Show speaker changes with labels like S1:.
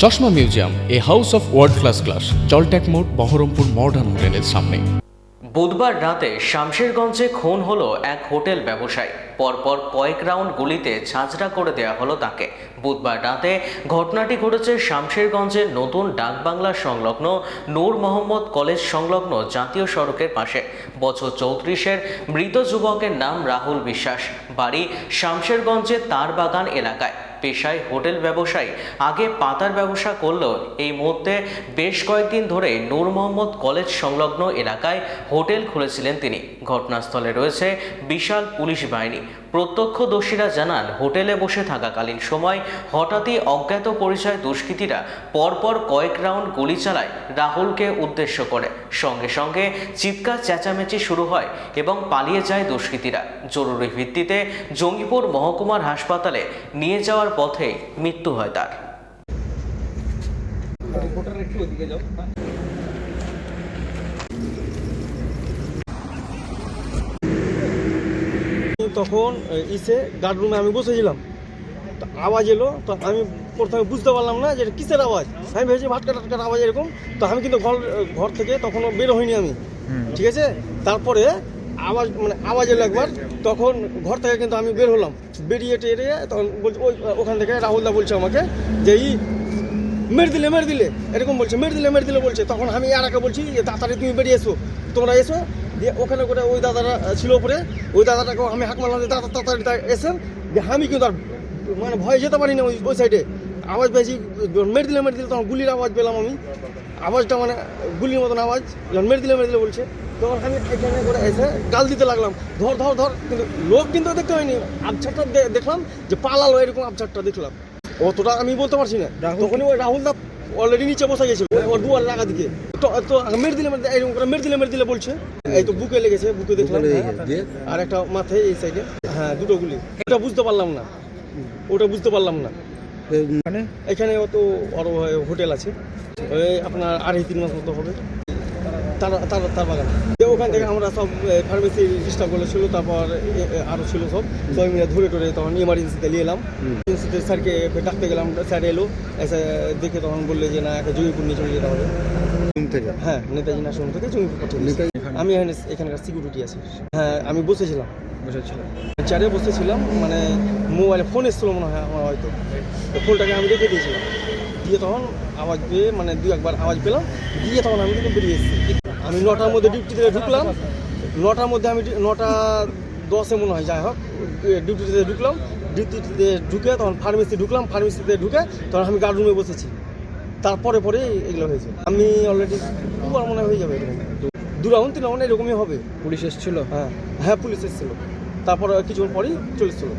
S1: চশমা museum, a house of world class, জলট্যাক মোড়, বহরমপুর মডার্ন হোটেলের সামনে।
S2: বুধবার রাতে শামশেরগঞ্জে খুন হলো এক হোটেল ব্যবসায়ী। পরপর কয়েক রাউন্ড গুলিতে ঝাঁঝরা করে দেওয়া হলো তাকে। বুধবার রাতে ঘটনাটি ঘটেছে শামশেরগঞ্জের নতুন ডাকবাংলা সংলগ্ন নূর মোহাম্মদ কলেজ সংলগ্ন জাতীয় সড়কের পাশে। বছর 34-এর মৃত যুবকের নাম রাহুল বিশ্বাস, বাড়ি শামশেরগঞ্জের তারবাগান এলাকায়। পেশায় হোটেল ব্যবসায়ী, আগে পাতার ব্যবসা করলেও এই মুহূর্তে বেশ কয়েকদিন ধরে নূর মোহাম্মদ কলেজ সংলগ্ন এলাকায় হোটেল খুলেছিলেন তিনি। ঘটনাস্থলে রয়েছে বিশাল পুলিশ বাহিনী। প্রত্যক্ষদর্শীরা জানান, হোটেলে বসে থাকাকালীন সময় হঠাৎই অজ্ঞাত পরিচয় দুষ্কৃতীরা পরপর কয়েক রাউন্ড গুলি চালায় রাহুলকে উদ্দেশ্য করে। সঙ্গে সঙ্গে চিৎকার চেঁচামেচি শুরু হয় এবং পালিয়ে যায় দুষ্কৃতীরা। জরুরি ভিত্তিতে জঙ্গিপুর মহকুমার হাসপাতালে নিয়ে যাওয়ার পথে মৃত্যু হয় তার।
S3: তখন ইসে গার্ডরুমে আমি বসেছিলাম, তো আওয়াজ এলো। তো আমি প্রথমে বুঝতে পারলাম না যে কিসের আওয়াজ। আমি ভেবেছি ভাটকা টাটকার আওয়াজ এরকম। তো আমি কিন্তু ঘর থেকে তখনও বের হইনি আমি, ঠিক আছে। তারপরে আওয়াজ এলো একবার, তখন ঘর থেকে কিন্তু আমি বের হলাম। বেরিয়ে টেরিয়ে তখন বলছি ওখান থেকে রাহুলদা বলছে আমাকে যে মেরে দিলে এরকম বলছে, মেরে দিলে বলছে। তখন আমি আর একা বলছি যে তাড়াতাড়ি তুমি বেরিয়ে এসো, তোমরা এসো। দিয়ে ওখানে করে ওই দাদারা ছিল ওপরে, ওই দাদাটাকেও আমি হাঁক মারলাম যে তাড়াতাড়ি এসেন। যে আমি কিন্তু আর ভয়ে যেতে পারি না ওই সাইডে। আওয়াজ পেয়েছি মেরে দিলে তখন গুলির আওয়াজ পেলাম আমি। আওয়াজটা গুলির মতন আওয়াজ, যখন মেরে দিলে বলছে, তখন আমি এখানে করে এসে গাল দিতে লাগলাম, ধর। কিন্তু লোক কিন্তু দেখতে হয়নি, আবছাটটা দেখলাম যে পালালো, এরকম আবছাটটা দেখলাম। অতটা আমি বলতে পারছি না। তখনই ওই রাহুলদা অলরেডি নিচে বসে গেছিল ওর দুয়ার লাগা দিকে। তো মেরে দিলে এরকম করে মেরে দিলে বলছে। এই তো বুকে লেগেছে, বুকে দেখলাম, আর একটা মাথায় এই সাইডে, হ্যাঁ দুটো গুলি। ওটা বুঝতে পারলাম না। এখানে তো বড় হোটেল আছে, ওই আপনার 2.5-3 মাস মতো হবে তার বাগান। ওখান থেকে আমরা সব ফার্মেসি ডিস্টার্ব করেছিল, তারপর আরও ছিল সব মিলে ধরে তখন ইমার্জেন্সিতে নিয়ে এলাম। ইমার্জেন্সিতে স্যারকে ডাকতে গেলাম, স্যার এলো, এসে দেখে তখন বললে যে না, একটা জঙ্গিপুর নিয়ে চলে যেতে হবে। হ্যাঁ, নেতাজি নার্সিং থেকে জঙ্গিপুর পাঠিয়ে। আমি এখানকার সিকিউরিটি আছি। হ্যাঁ, আমি বসেছিলাম চেয়ারে বসেছিলাম, মোবাইলে ফোন এসেছিল মনে হয় আমার, হয়তো ফোনটাকে আমি রেখে দিয়েছিলাম। দিয়ে তখন আওয়াজ পেয়ে 2-1বার আওয়াজ পেলাম, দিয়ে তখন আমি কিন্তু বেরিয়ে এসেছি। আমি 9টার মধ্যে ডিউটিতে ঢুকলাম, 9টার মধ্যে আমি 9:10 মনে হয়, যাই হোক ডিউটিতে ঢুকলাম। ডিউটিতে ঢুকে তখন ফার্মেসিতে ঢুকে তখন আমি গার্ডরুমে বসেছি। তারপরে এগুলো হয়েছে। আমি অলরেডি 2বার মনে হয়ে যাবে, এরকম 2 রাউন্ড 3 রাউন্ড এরকমই হবে।
S4: পুলিশ এসেছিল?
S3: হ্যাঁ, পুলিশ এসেছিলো। তারপর কিছুক্ষণ পরেই চলে এসেছিলো।